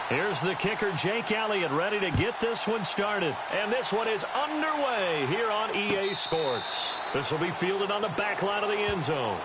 Here's the kicker, Jake Elliott, ready to get this one started. And this one is underway here on EA Sports. This will be fielded on the back line of the end zone.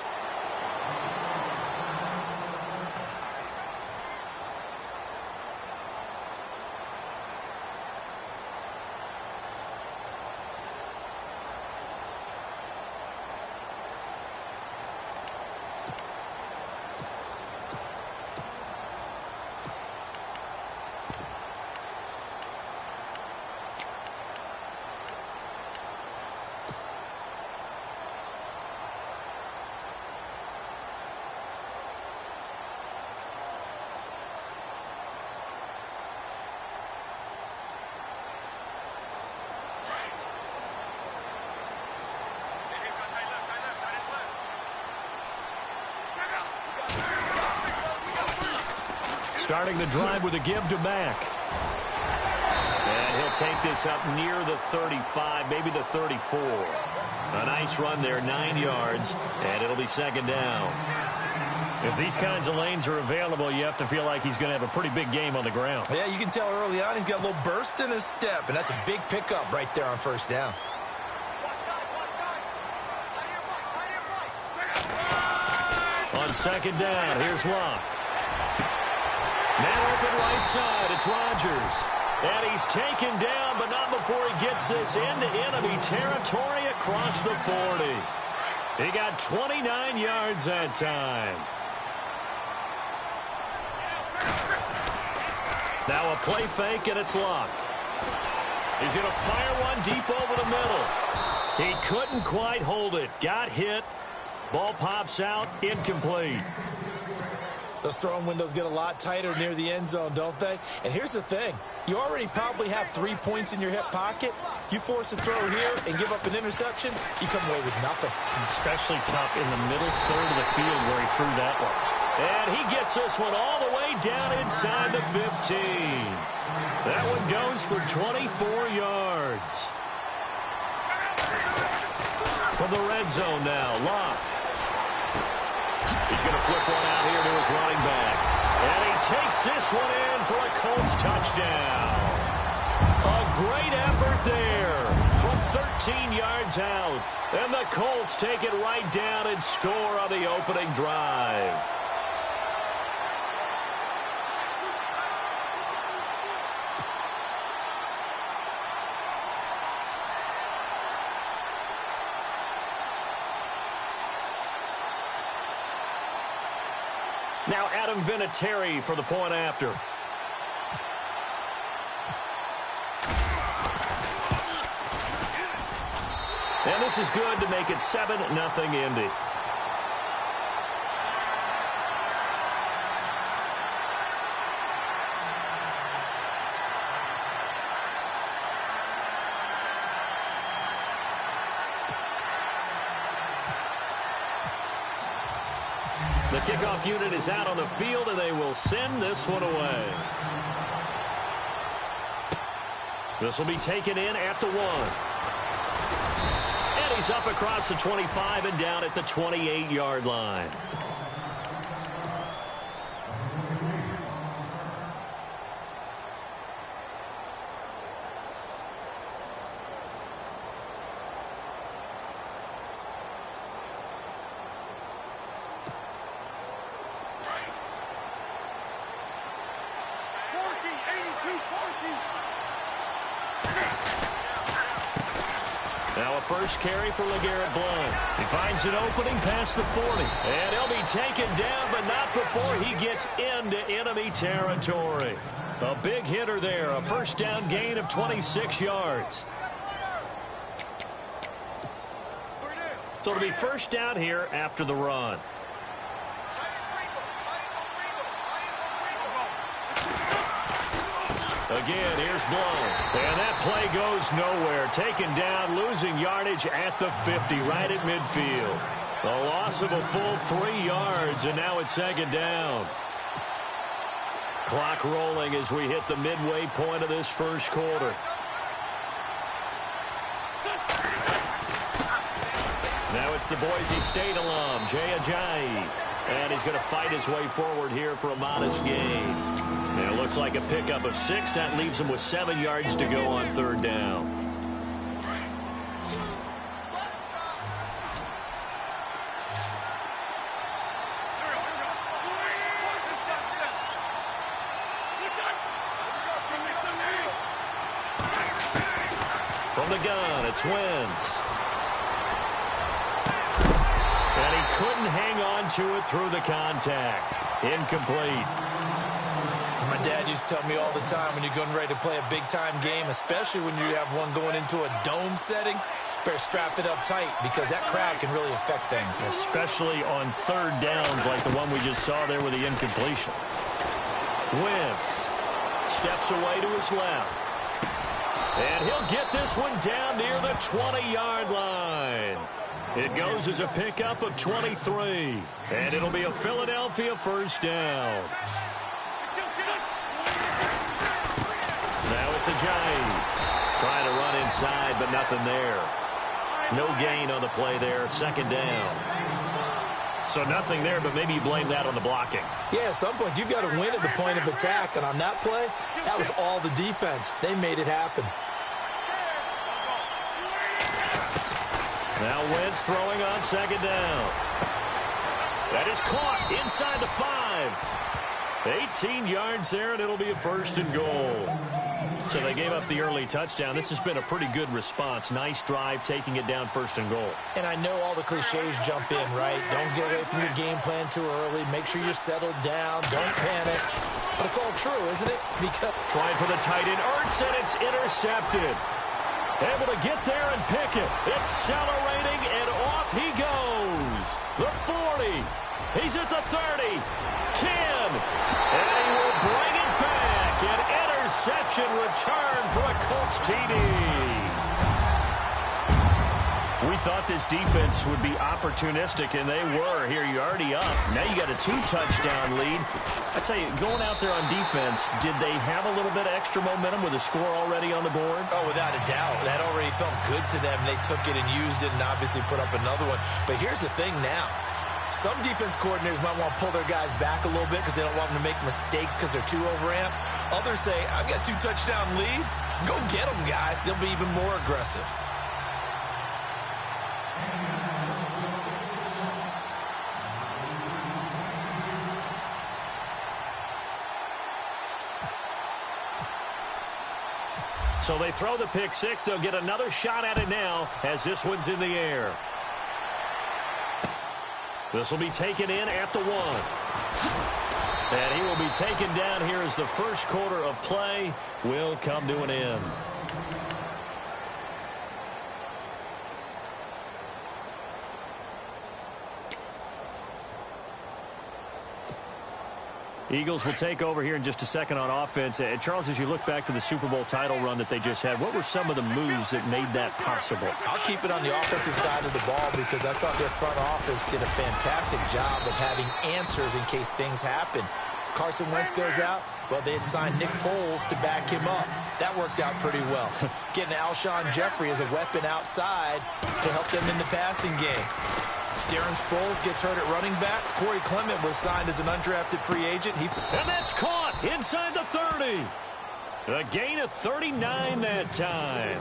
Starting the drive with a give to Mack. And he'll take this up near the 35, maybe the 34. A nice run there, 9 yards, and it'll be second down. If these kinds of lanes are available, you have to feel like he's going to have a pretty big game on the ground. Yeah, you can tell early on he's got a little burst in his step, and that's a big pickup right there on first down. On second down, here's Locke. Man open right side, it's Rodgers. And he's taken down, but not before he gets this into enemy territory across the 40. He got 29 yards that time. Now a play fake, and it's Locke. He's going to fire one deep over the middle. He couldn't quite hold it. Got hit. Ball pops out, incomplete. Those throwing windows get a lot tighter near the end zone, don't they? And here's the thing. You already probably have 3 points in your hip pocket. You force a throw here and give up an interception, you come away with nothing. Especially tough in the middle third of the field where he threw that one. And he gets this one all the way down inside the 15. That one goes for 24 yards. From the red zone now, Locke. He's going to flip one out here to his running back. And he takes this one in for a Colts touchdown. A great effort there from 13 yards out. And the Colts take it right down and score on the opening drive. Now Adam Vinatieri for the point after. And this is good to make it 7-0 Indy. The kickoff unit is out on the field, and they will send this one away. This will be taken in at the 1. And he's up across the 25 and down at the 28-yard line. Now a first carry for LeGarrette Blount. He finds an opening past the 40. And he'll be taken down, but not before he gets into enemy territory. A big hitter there. A first down gain of 26 yards. So it'll be first down here after the run. Again, here's Blount. And that play goes nowhere. Taken down, losing yardage at the 50, right at midfield. A loss of a full 3 yards, and now it's second down. Clock rolling as we hit the midway point of this first quarter. Now it's the Boise State alum, Jay Ajayi. And he's going to fight his way forward here for a modest gain. It looks like a pickup of 6. That leaves them with 7 yards to go on third down. From the gun, it's Wentz. And he couldn't hang on to it through the contact. Incomplete. As my dad used to tell me all the time, when you're getting ready to play a big-time game, especially when you have one going into a dome setting, better strap it up tight because that crowd can really affect things. Especially on third downs like the one we just saw there with the incompletion. Wentz steps away to his left. And he'll get this one down near the 20-yard line. It goes as a pickup of 23. And it'll be a Philadelphia first down. Now it's Ajayi. Trying to run inside, but nothing there. No gain on the play there. Second down. So nothing there, but maybe you blame that on the blocking. Yeah, at some point, you've got to win at the point of attack. And on that play, that was all the defense. They made it happen. Now Wentz throwing on second down. That is caught inside the 5. 18 yards there, and it'll be a first and goal. So they gave up the early touchdown. This has been a pretty good response. Nice drive, taking it down first and goal. And I know all the cliches jump in, right? Don't get away from your game plan too early. Make sure you're settled down. Don't panic. But it's all true, isn't it? Because trying for the tight end, Ertz, and it's intercepted. Able to get there and pick it. Accelerating, and off he goes. The 40. He's at the 30. 10. And he will bring it back. An interception return for a Colts TD. We thought this defense would be opportunistic, and they were. Here, you're already up. Now you got a 2-touchdown lead. I tell you, going out there on defense, did they have a little bit of extra momentum with a score already on the board? Oh, without a doubt. That already felt good to them. They took it and used it and obviously put up another one. But here's the thing now. Some defense coordinators might want to pull their guys back a little bit because they don't want them to make mistakes because they're too overamped. Others say, I've got 2-touchdown lead. Go get them, guys. They'll be even more aggressive. So they throw the pick 6. They'll get another shot at it now as this one's in the air. This will be taken in at the 1. And he will be taken down here as the first quarter of play will come to an end. Eagles will take over here in just a second on offense. Charles, as you look back to the Super Bowl title run that they just had, what were some of the moves that made that possible? I'll keep it on the offensive side of the ball because I thought their front office did a fantastic job of having answers in case things happen. Carson Wentz goes out. Well, they had signed Nick Foles to back him up. That worked out pretty well. Getting Alshon Jeffrey as a weapon outside to help them in the passing game. Darren Sproles gets hurt at running back. Corey Clement was signed as an undrafted free agent. And that's caught inside the 30. A gain of 39 that time.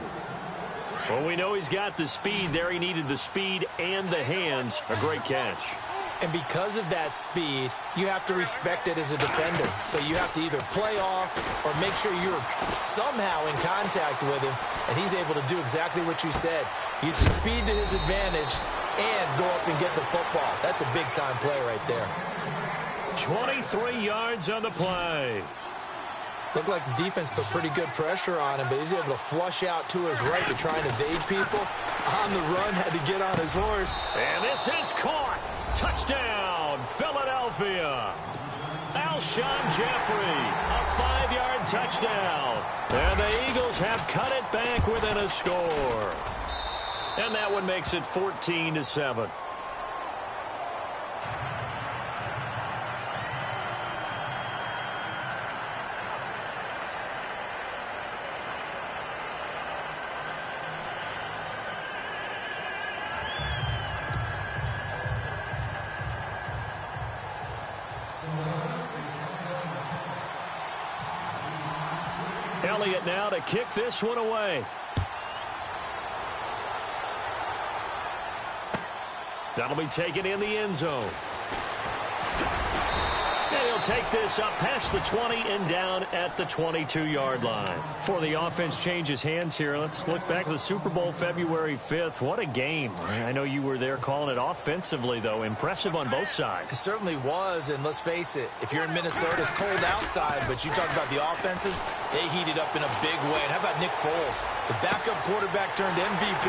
Well, we know he's got the speed there. He needed the speed and the hands. A great catch. And because of that speed, you have to respect it as a defender. So you have to either play off or make sure you're somehow in contact with him. And he's able to do exactly what you said. Use the speed to his advantage and go up and get the football. That's a big-time play right there. 23 yards on the play. Looked like the defense put pretty good pressure on him, but he's able to flush out to his right to try and evade people. On the run, had to get on his horse. And this is caught. Touchdown, Philadelphia. Alshon Jeffrey, a 5-yard touchdown. And the Eagles have cut it back within a score. And that one makes it 14-7. Elliott now to kick this one away. That'll be taken in the end zone. And he'll take this up past the 20 and down at the 22-yard line. Before the offense changes hands here, let's look back at the Super Bowl February 5th. What a game. I know you were there calling it offensively, though. Impressive on both sides. It certainly was, and let's face it, if you're in Minnesota, it's cold outside, but you talk about the offenses, they heated up in a big way. And how about Nick Foles? The backup quarterback turned MVP.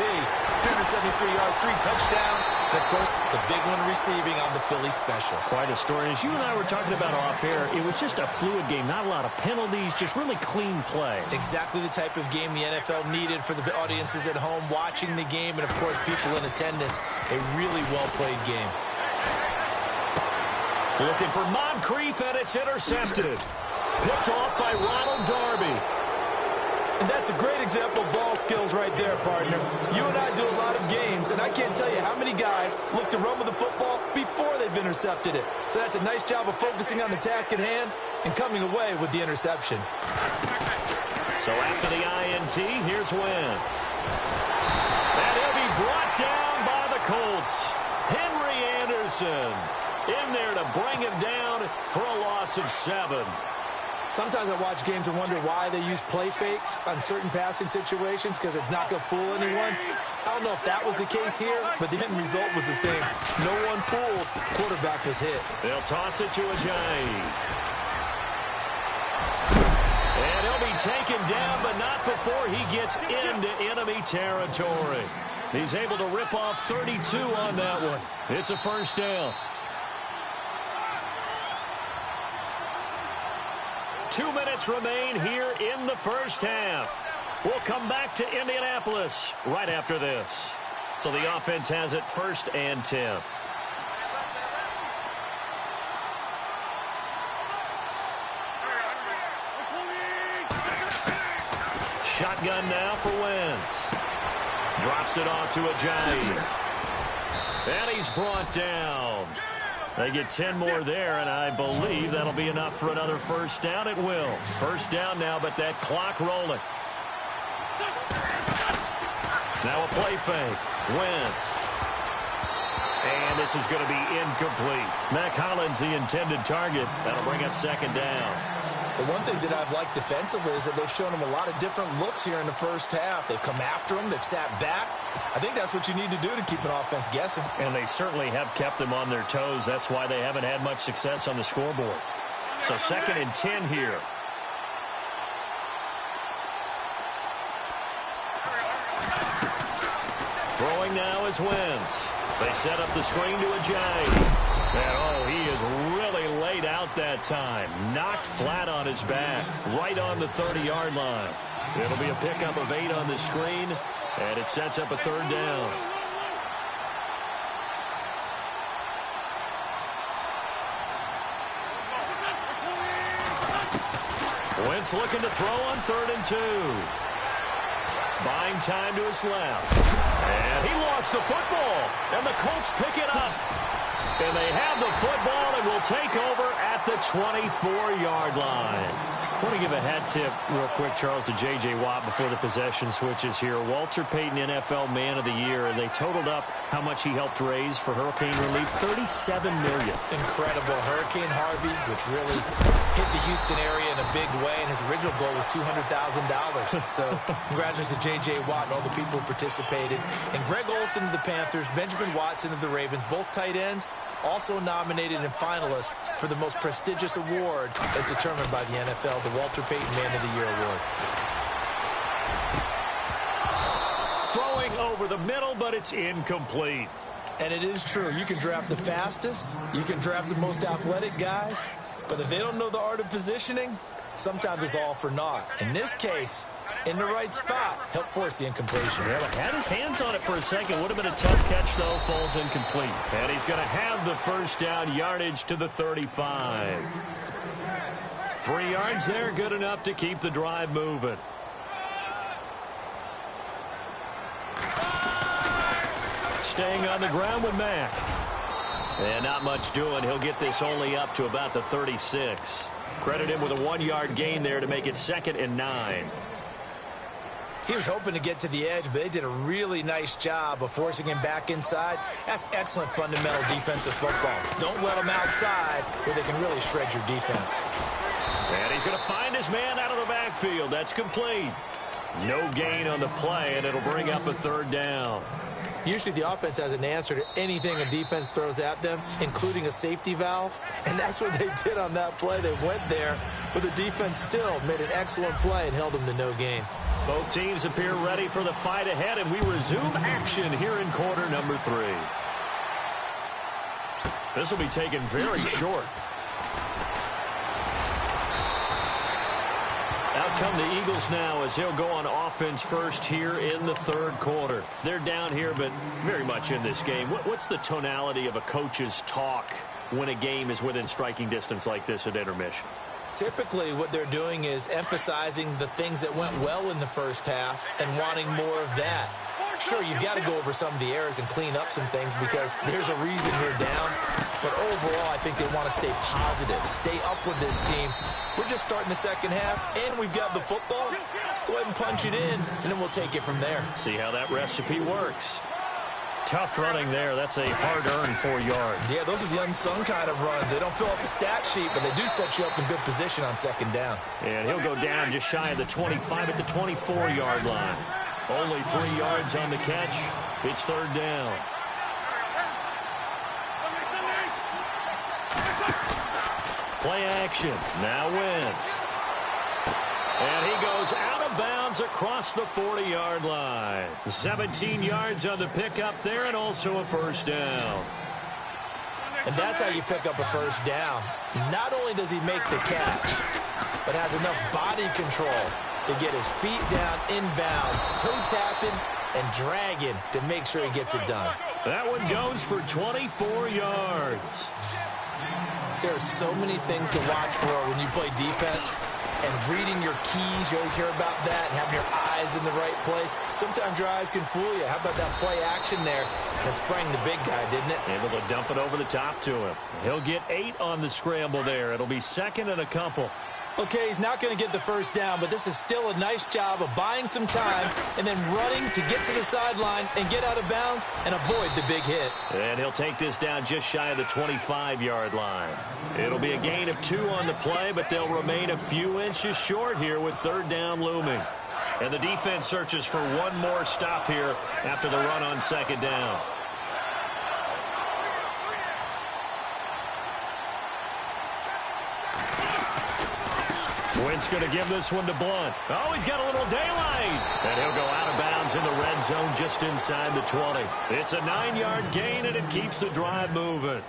373 yards, 3 touchdowns, and, of course, the big one receiving on the Philly special. Quite a story. As you and I were talking about off air, it was just a fluid game. Not a lot of penalties, just really clean play. Exactly the type of game the NFL needed for the audiences at home watching the game, and, of course, people in attendance. A really well-played game. Looking for Moncrief, and it's intercepted. Picked off by Ronald Darby. And that's a great example of ball skills right there, partner. You and I do a lot of games, and I can't tell you how many guys look to run with the football before they've intercepted it. So that's a nice job of focusing on the task at hand and coming away with the interception. So after the INT, here's Wentz. And he'll be brought down by the Colts. Henry Anderson in there to bring him down for a loss of 7. Sometimes I watch games and wonder why they use play fakes on certain passing situations because it's not going to fool anyone. I don't know if that was the case here, but the end result was the same. No one fooled. Quarterback was hit. They'll toss it to Ajayi. And he'll be taken down, but not before he gets into enemy territory. He's able to rip off 32 on that one. It's a first down. 2 minutes remain here in the first half. We'll come back to Indianapolis right after this. So the offense has it 1st and 10. Shotgun now for Wentz. Drops it off to Ajayi. And he's brought down. They get 10 more there, and I believe that'll be enough for another first down. It will. First down now, but that clock rolling. Now a play fake. Wentz. And this is going to be incomplete. Mack Hollins, the intended target. That'll bring up 2nd down. The one thing that I've liked defensively is that they've shown him a lot of different looks here in the first half. They've come after him. They've sat back. I think that's what you need to do to keep an offense guessing. And they certainly have kept them on their toes. That's why they haven't had much success on the scoreboard. So 2nd and 10 here. Throwing now is Wentz. They set up the screen to Ajayi. And, he is really laid out that time. Knocked flat on his back, right on the 30-yard line. It'll be a pickup of 8 on the screen, and it sets up a 3rd down. Wentz looking to throw on 3rd and 2. Buying time to his left. And he lost the football. And the Colts pick it up. And they have the football and will take over at the 24-yard line. I want to give a hat tip real quick, Charles, to J.J. Watt before the possession switches here. Walter Payton, NFL Man of the Year. They totaled up how much he helped raise for hurricane relief, $37 million. Incredible. Hurricane Harvey, which really hit the Houston area in a big way, and his original goal was $200,000. So congratulations to J.J. Watt and all the people who participated. And Greg Olsen of the Panthers, Benjamin Watson of the Ravens, both tight ends, also nominated and finalists for the most prestigious award as determined by the NFL, the Walter Payton Man of the Year Award. Throwing over the middle, but it's incomplete. And it is true. You can draft the fastest. You can draft the most athletic guys. But if they don't know the art of positioning, sometimes it's all for naught. In this case, in the right spot, helped force the incompletion. Yeah, had his hands on it for a second. Would have been a tough catch, though. Falls incomplete. And he's going to have the first down, yardage to the 35. 3 yards there, good enough to keep the drive moving. Staying on the ground with Mack. And not much doing. He'll get this only up to about the 36. Credit him with a 1-yard gain there to make it 2nd and 9. He was hoping to get to the edge, but they did a really nice job of forcing him back inside. That's excellent fundamental defensive football. Don't let him outside where they can really shred your defense. And he's going to find his man out of the backfield. That's complete. No gain on the play, and it'll bring up a 3rd down. Usually the offense has an answer to anything a defense throws at them, including a safety valve. And that's what they did on that play. They went there, but the defense still made an excellent play and held them to no gain. Both teams appear ready for the fight ahead, and we resume action here in quarter number 3. This will be taken very short. Out come the Eagles now as they'll go on offense first here in the 3rd quarter. They're down here, but very much in this game. What's the tonality of a coach's talk when a game is within striking distance like this at intermission? Typically, what they're doing is emphasizing the things that went well in the first half and wanting more of that. Sure, you've got to go over some of the errors and clean up some things because there's a reason you're down. But overall, I think they want to stay positive, stay up with this team. We're just starting the second half, and we've got the football. Let's go ahead and punch it in, and then we'll take it from there. See how that recipe works. Tough running there. That's a hard-earned 4 yards. Yeah, those are the unsung kind of runs. They don't fill up the stat sheet, but they do set you up in good position on 2nd down. And he'll go down just shy of the 25 at the 24-yard line. Only 3 yards on the catch. It's 3rd down. Play action. Now Wentz. And he goes out of bounds across the 40-yard line. 17 yards on the pickup there and also a 1st down. And that's how you pick up a 1st down. Not only does he make the catch, but has enough body control to get his feet down inbounds, toe tapping and dragging to make sure he gets it done. That one goes for 24 yards. There are so many things to watch for when you play defense. And reading your keys, you always hear about that, and having your eyes in the right place. Sometimes your eyes can fool you. How about that play action there? And it sprang the big guy, didn't it? Able to dump it over the top to him. He'll get 8 on the scramble there. It'll be 2nd and a couple. Okay, he's not going to get the 1st down, but this is still a nice job of buying some time and then running to get to the sideline and get out of bounds and avoid the big hit. And he'll take this down just shy of the 25-yard line. It'll be a gain of 2 on the play, but they'll remain a few inches short here with 3rd down looming. And the defense searches for one more stop here after the run on 2nd down. Wentz going to give this one to Blunt. Oh, he's got a little daylight. And he'll go out of bounds in the red zone just inside the 20. It's a 9-yard gain, and it keeps the drive moving.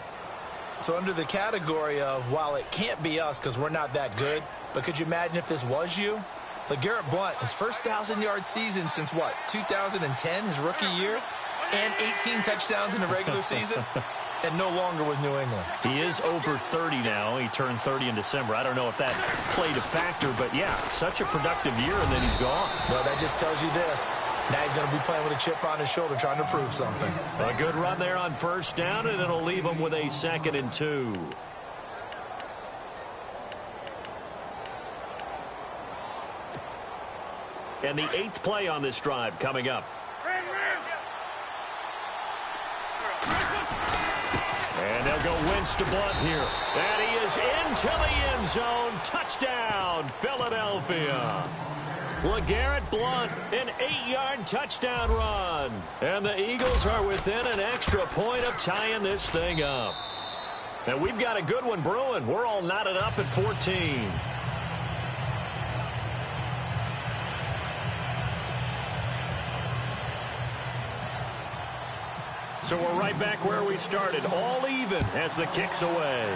So under the category of, while it can't be us because we're not that good, but could you imagine if this was you? LeGarrette Blunt, his first 1,000-yard season since, what, 2010, his rookie year? And 18 touchdowns in the regular season? And no longer with New England. He is over 30 now. He turned 30 in December. I don't know if that played a factor, but yeah, such a productive year, and then he's gone. Well, that just tells you this. Now he's going to be playing with a chip on his shoulder trying to prove something. A good run there on 1st down, and it'll leave him with a 2nd and 2. And the 8th play on this drive coming up. And they'll go Wentz to Blunt here. And he is into the end zone. Touchdown, Philadelphia. LeGarrette Blunt, an 8-yard touchdown run. And the Eagles are within an extra point of tying this thing up. And we've got a good one brewing. We're all knotted up at 14. So we're right back where we started, all even as the kick's away.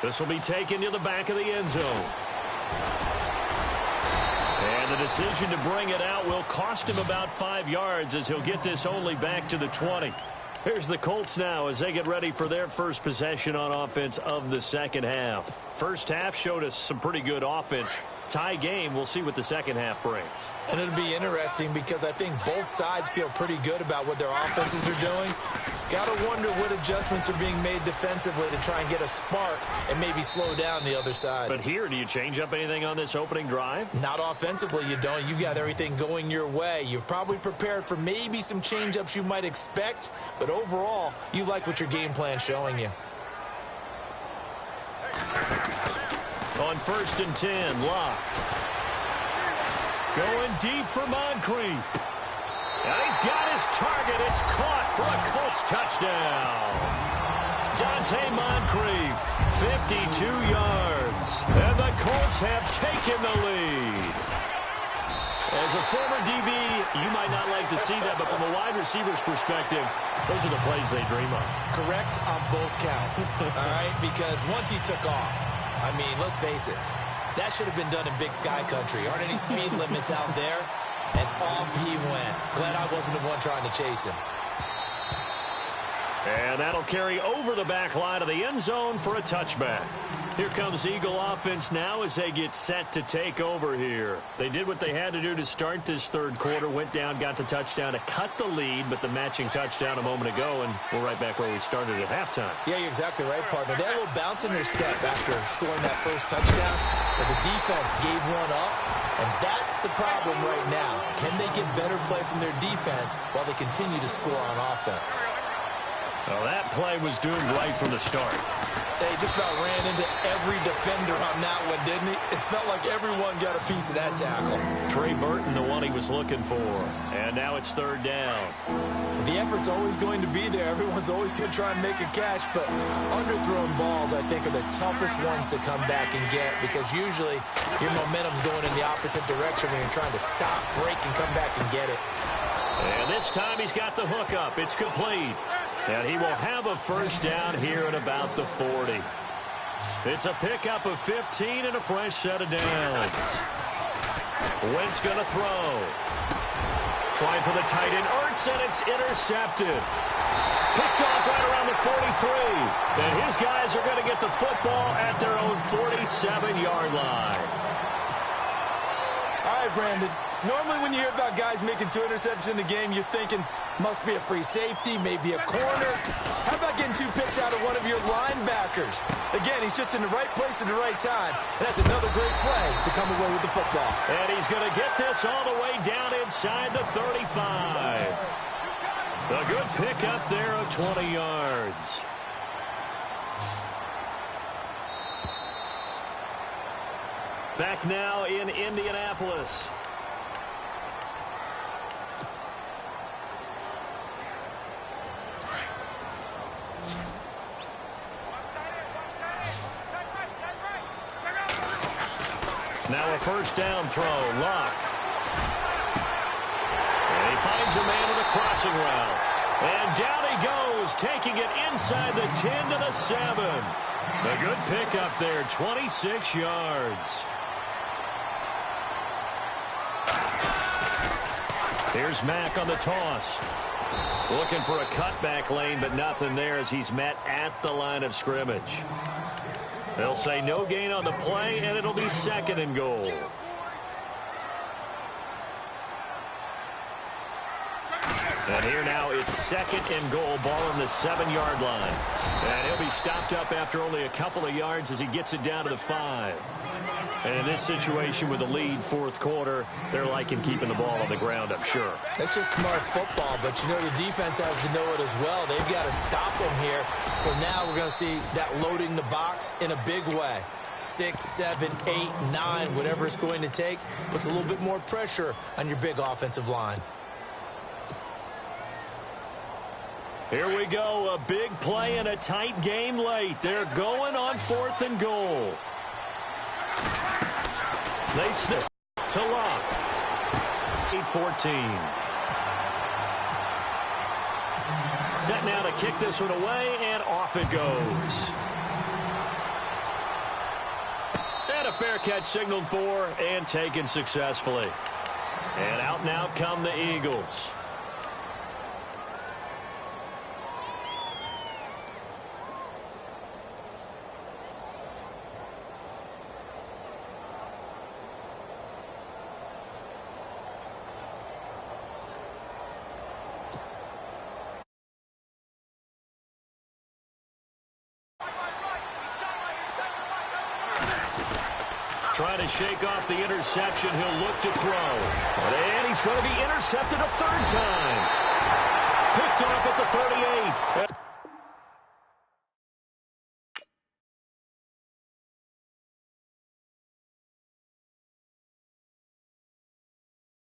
This will be taken to the back of the end zone. And the decision to bring it out will cost him about 5 yards as he'll get this only back to the 20. Here's the Colts now as they get ready for their first possession on offense of the second half. First half showed us some pretty good offense. tie game. We'll see what the second half brings. And it'll be interesting because I think both sides feel pretty good about what their offenses are doing. Got to wonder what adjustments are being made defensively to try and get a spark and maybe slow down the other side. But here, do you change up anything on this opening drive? Not offensively, you don't. You've got everything going your way. You've probably prepared for maybe some change-ups you might expect, but overall, you like what your game plan's showing you. On 1st and 10, Locke. Going deep for Moncrief. And he's got his target. It's caught for a Colts touchdown. Dante Moncrief, 52 yards. And the Colts have taken the lead. As a former DB, you might not like to see that, but from a wide receiver's perspective, those are the plays they dream of. Correct on both counts, all right? Because once he took off, I mean, let's face it, that should have been done in Big Sky Country. Aren't any speed limits out there? And off he went. Glad I wasn't the one trying to chase him. And that'll carry over the back line of the end zone for a touchback. Here comes Eagle offense now as they get set to take over here. They did what they had to do to start this third quarter, went down, got the touchdown to cut the lead, but the matching touchdown a moment ago, and we're right back where we started at halftime. Yeah, you're exactly right, partner. They had a little bounce in their step after scoring that first touchdown, but the defense gave one up, and that's the problem right now. Can they get better play from their defense while they continue to score on offense? Well, that play was doomed right from the start. They just about ran into every defender on that one, didn't he? It felt like everyone got a piece of that tackle. Trey Burton, the one he was looking for. And now it's third down. The effort's always going to be there. Everyone's always going to try and make a catch, but underthrown balls, I think, are the toughest ones to come back and get because usually your momentum's going in the opposite direction when you're trying to stop, break, and come back and get it. And this time he's got the hook up. It's complete. And he will have a first down here at about the 40. It's a pickup of 15 and a fresh set of downs. Wentz going to throw. Trying for the tight end, Ertz, and it's intercepted. Picked off right around the 43. And his guys are going to get the football at their own 47-yard line. All right, Brandon. Normally when you hear about guys making 2 interceptions in the game, you're thinking must be a free safety, maybe a corner. How about getting 2 picks out of one of your linebackers? Again, he's just in the right place at the right time, and that's another great play to come away with the football. And he's going to get this all the way down inside the 35. A good pick up there of 20 yards. Back now in Indianapolis. Now a first down throw. Locke. And he finds a man with a crossing route. And down he goes, taking it inside the 10 to the 7. A good pickup there, 26 yards. Here's Mack on the toss. Looking for a cutback lane, but nothing there as he's met at the line of scrimmage. They'll say no gain on the play, and it'll be 2nd and goal. And here now it's 2nd and goal, ball on the 7-yard line. And he'll be stopped up after only a couple of yards as he gets it down to the 5. And in this situation with the lead, fourth quarter, they're liking keeping the ball on the ground, I'm sure. That's just smart football, but you know the defense has to know it as well. They've got to stop them here. So now we're going to see that loading the box in a big way. 6, 7, 8, 9, whatever it's going to take, puts a little bit more pressure on your big offensive line. Here we go, a big play in a tight game late. They're going on 4th and goal. They snip to Locke. 8-14. Set now to kick this one away, and off it goes. And a fair catch signaled for and taken successfully. And out and out come the Eagles. Trying to shake off the interception. He'll look to throw. And he's going to be intercepted a third time. Picked off at the 38.